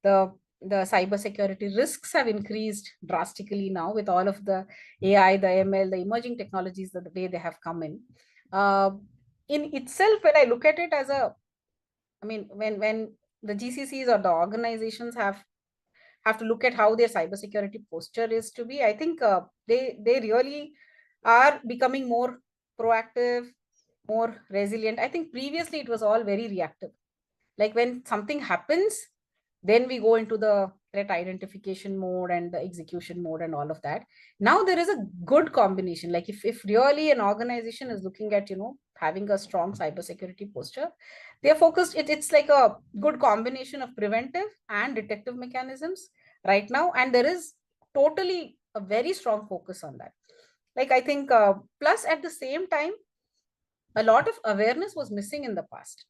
the cybersecurity risks have increased drastically now with all of the AI, the ML, the emerging technologies, the way they have come in. In itself, when I look at it as a, I mean, when the GCCs or the organizations have to look at how their cybersecurity posture is to be, I think they really are becoming more proactive, more resilient. I think previously it was all very reactive. Like when something happens, then we go into the threat identification mode and the execution mode and all of that. Now there is a good combination. Like if really an organization is looking at, having a strong cybersecurity posture, they're focused, it's like a good combination of preventive and detective mechanisms right now. And there is totally a very strong focus on that. Like I think, plus at the same time, a lot of awareness was missing in the past,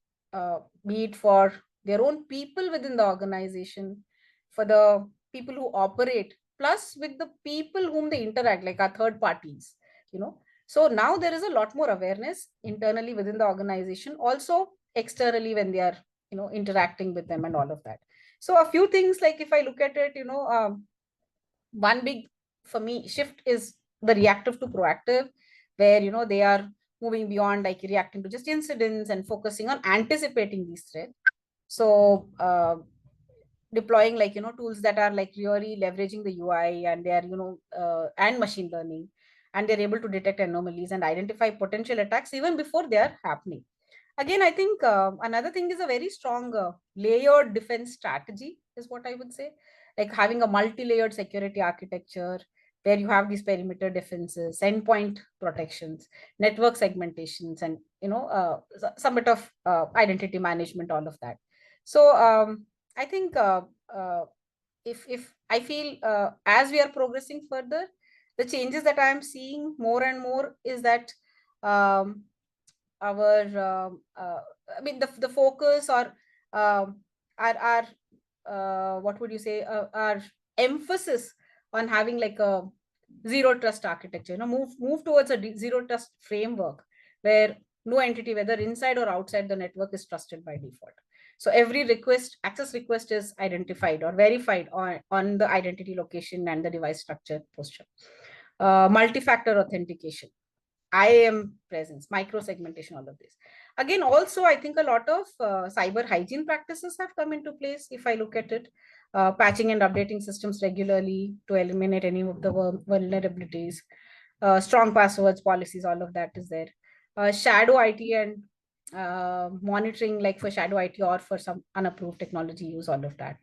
be it for their own people within the organization, for the people who operate, plus with the people whom they interact, like our third parties, So now there is a lot more awareness internally within the organization, also externally when they are, interacting with them and all of that. So a few things, like if I look at it, one big for me shift is the reactive to proactive, where they are moving beyond like reacting to just incidents and focusing on anticipating these threats. So deploying like tools that are like really leveraging the UI, and they are and machine learning, and they're able to detect anomalies and identify potential attacks even before they are happening. Again, I think another thing is a very strong layered defense strategy is what I would say, like having a multi-layered security architecture where you have these perimeter defenses, endpoint protections, network segmentations, and some bit of identity management, all of that. So I think if I feel as we are progressing further, the changes that I am seeing more and more is that um, our I mean the focus or our what would you say, our emphasis on having like a zero trust architecture, move towards a zero trust framework where no entity, whether inside or outside the network, is trusted by default. So every access request is identified or verified on the identity location and the device structure posture. Multi-factor authentication, IAM presence, micro segmentation, all of this. Again, also, I think a lot of cyber hygiene practices have come into place. If I look at it, patching and updating systems regularly to eliminate any of the vulnerabilities, strong passwords, policies, all of that is there. Shadow IT and monitoring, like for shadow IT or for some unapproved technology use, all of that.